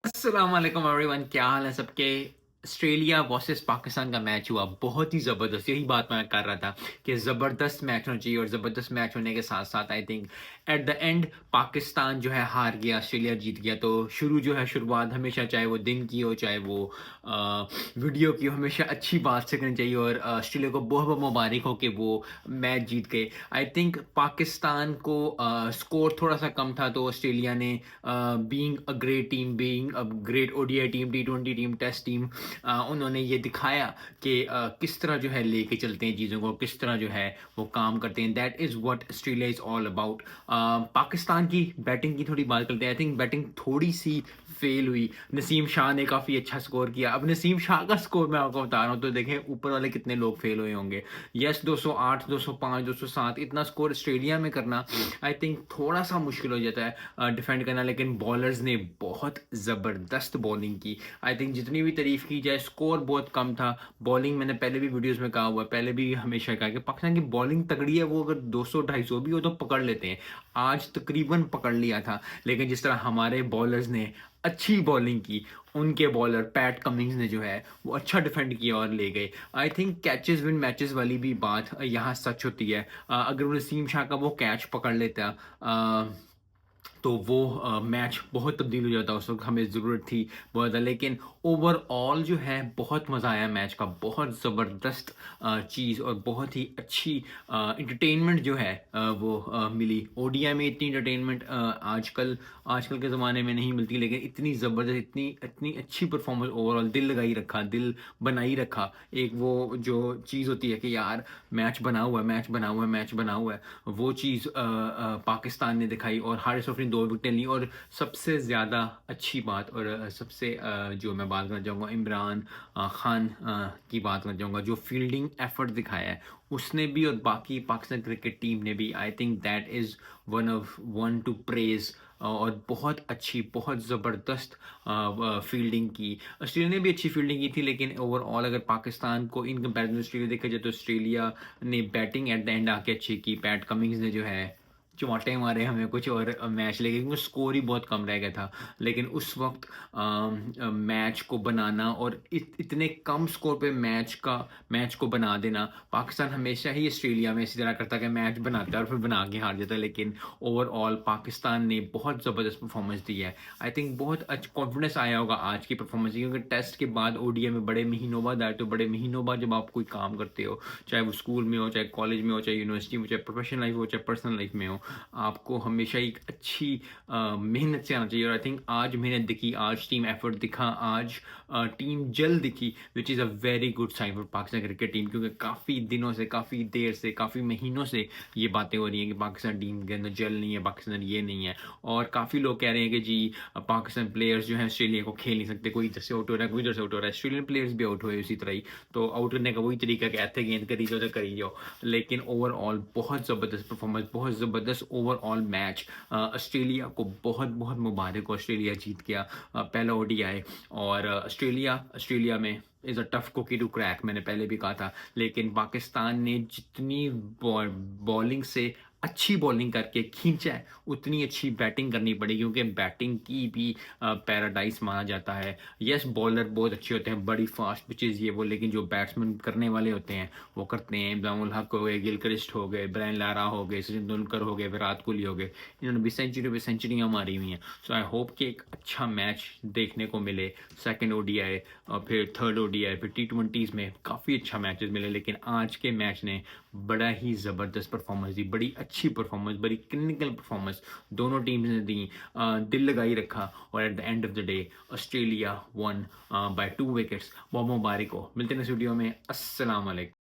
अस्सलाम वालेकुम एवरीवन, क्या हाल है सबके। ऑस्ट्रेलिया वर्सेस पाकिस्तान का मैच हुआ, बहुत ही ज़बरदस्त। यही बात मैं कर रहा था कि ज़बरदस्त मैच होना चाहिए, और ज़बरदस्त मैच होने के साथ साथ I think at the end Pakistan जो है हार गया, ऑस्ट्रेलिया जीत गया। तो शुरुआत हमेशा, चाहे वो दिन की हो चाहे वो वीडियो की हो, हमेशा अच्छी बात से करनी चाहिए। और ऑस्ट्रेलिया को बहुत बहुत मुबारक हो कि वो मैच जीत गए। आई थिंक पाकिस्तान को स्कोर थोड़ा सा कम था, तो ऑस्ट्रेलिया ने being a great team, being a great ODI team, टी20 टीम, टेस्ट टीम, उन्होंने ये दिखाया कि किस तरह जो है लेके चलते हैं चीज़ों को, किस तरह जो है वो काम करते हैं। That is what Australia is all about. Pakistan की बैटिंग की थोड़ी बात करते हैं। आई थिंक बैटिंग थोड़ी सी फेल हुई। नसीम शाह ने काफ़ी अच्छा स्कोर किया। अब नसीम शाह का स्कोर मैं आपको बता रहा हूँ, तो देखें ऊपर वाले कितने लोग फेल हुए होंगे। यस, 208, 205, 207 इतना स्कोर ऑस्ट्रेलिया में करना आई थिंक थोड़ा सा मुश्किल हो जाता है डिफेंड करना। लेकिन बॉलर्स ने बहुत ज़बरदस्त बॉलिंग की। आई थिंक जितनी भी तारीफ की जाए, स्कोर बहुत कम था। बॉलिंग मैंने पहले भी वीडियोस में कहा हुआ है, पहले भी हमेशा कहा कि पाकिस्तान की बॉलिंग तगड़ी है। वो अगर 200-250 भी हो तो पकड़ लेते हैं। आज तकरीबन पकड़ लिया था। लेकिन जिस तरह हमारे बॉलर्स ने अच्छी बॉलिंग की, उनके बॉलर पैट कमिंग्स ने जो है वो अच्छा डिफेंड किया और ले गए। I think catches win matches वाली भी बात यहाँ सच होती है। अगर वो नसीम शाह का वो कैच पकड़ लेता, तो वो मैच बहुत तब्दील हो जाता। उस वक्त हमें ज़रूरत थी बहुत ज़्यादा। लेकिन ओवरऑल जो है बहुत मज़ा आया मैच का, बहुत ज़बरदस्त चीज़ और बहुत ही अच्छी इंटरटेनमेंट जो है वो मिली। ओडीआई में इतनी इंटरटेनमेंट आजकल आजकल के ज़माने में नहीं मिलती। लेकिन इतनी ज़बरदस्त, इतनी इतनी अच्छी परफॉर्मेंस, ओवरऑल दिल लगाई रखा, दिल बनाई रखा। एक वो जो चीज़ होती है कि यार मैच बना हुआ है, मैच बना हुआ है, मैच बना हुआ है, वो चीज़ पाकिस्तान ने दिखाई। और हारिस रऊफ ने 2 विकेटें ली। और सबसे ज़्यादा अच्छी बात, और सबसे जो मैं बात करना चाहूँगा, इमरान खान की बात करना चाहूँगा, जो फील्डिंग एफर्ट दिखाया है उसने भी, और बाकी पाकिस्तान क्रिकेट टीम ने भी। I think that is one two praise. और बहुत अच्छी, बहुत ज़बरदस्त फील्डिंग की। ऑस्ट्रेलिया ने भी अच्छी फील्डिंग की थी। लेकिन ओवरऑल अगर पाकिस्तान को इन कंपैरिजन ऑस्ट्रेलिया देखा जाए, तो ऑस्ट्रेलिया ने बैटिंग एट द एंड आके अच्छी की। पैट कमिंग्स ने जो है चौंटे मारे हमें कुछ, और मैच लेके, क्योंकि स्कोर ही बहुत कम रह गया था। लेकिन उस वक्त मैच को बनाना और इतने कम स्कोर पे मैच को बना देना, पाकिस्तान हमेशा ही ऑस्ट्रेलिया में इसी तरह करता है कि मैच बनाता है और फिर बना के हार जाता है। लेकिन ओवरऑल पाकिस्तान ने बहुत ज़बरदस्त परफॉर्मेंस दी है। आई थिंक बहुत अच्छा कॉन्फिडेंस आया होगा आज की परफॉर्मेंस, क्योंकि टेस्ट के बाद ओडीआई में बड़े महीनों बाद आए। तो बड़े महीनों बाद जब आप कोई काम करते हो, चाहे वो स्कूल में हो, चाहे कॉलेज में हो, चाहे यूनिवर्सिटी में, चाहे प्रोफेशनल लाइफ हो, चाहे पर्सनल लाइफ में हो, आपको हमेशा एक अच्छी मेहनत से आना चाहिए। और आई थिंक आज मेहनत दिखी, आज टीम एफर्ट दिखा, आज टीम जल दिखी, which is a very good sign for Pakistan cricket team. क्योंकि काफ़ी दिनों से, काफ़ी देर से, काफ़ी महीनों से ये बातें हो रही हैं कि पाकिस्तान टीम के अंदर जल नहीं है, पाकिस्तान ये नहीं है। और काफ़ी लोग कह रहे हैं कि जी पाकिस्तान प्लेयर्स जो हैं ऑस्ट्रेलिया को खेल नहीं सकते, कोई इधर से आउट हो रहा है, कोई इधर से आउट हो रहा है। ऑस्ट्रेलियन प्लेयर्स भी आउट हुए उसी तरह ही। तो आउट करने का वही तरीका कि ऐसे गेंद करी जाओ तो करी जाओ। लेकिन ओवरऑल बहुत ज़बरदस्त परफॉर्मेंस, बहुत ज़बरदस्त ओवरऑल मैच। ऑस्ट्रेलिया को बहुत बहुत मुबारक हो, ऑस्ट्रेलिया जीत गया पहला ओडीआई। और ऑस्ट्रेलिया में is a tough cookie to crack, मैंने पहले भी कहा था। लेकिन पाकिस्तान ने जितनी बॉलिंग से अच्छी बॉलिंग करके खींचा है, उतनी अच्छी बैटिंग करनी पड़ी, क्योंकि बैटिंग की भी पैराडाइज माना जाता है। यस, बॉलर बहुत अच्छे होते हैं, बड़ी फास्ट पिचेस ये वो, लेकिन जो बैट्समैन करने वाले होते हैं वो करते हैं। इब्राहिम उल हक हो गए, गिलक्रिस्ट हो गए, ब्रायन लारा हो गए, सचिन तेंदुलकर हो गए, विराट कोहली हो गए, इन्होंने भी सेंचुरी पे सेंचुरियाँ मारी हुई हैं। सो आई होप कि एक अच्छा मैच देखने को मिले। सेकंड ओडीआई और फिर थर्ड ओडीआई, फिर टी20s में काफ़ी अच्छा मैचेस मिले। लेकिन आज के मैच ने बड़ा ही ज़बरदस्त परफॉर्मेंस दी, बड़ी अच्छी परफॉर्मेंस, बड़ी क्लिनिकल परफॉर्मेंस दोनों टीम्स ने दी। दिल लगाई रखा। और at the end of the day Australia one by 2 wickets. बहुत मुबारक हो। मिलते हैं इस वीडियो में। अस्सलाम वालेकुम।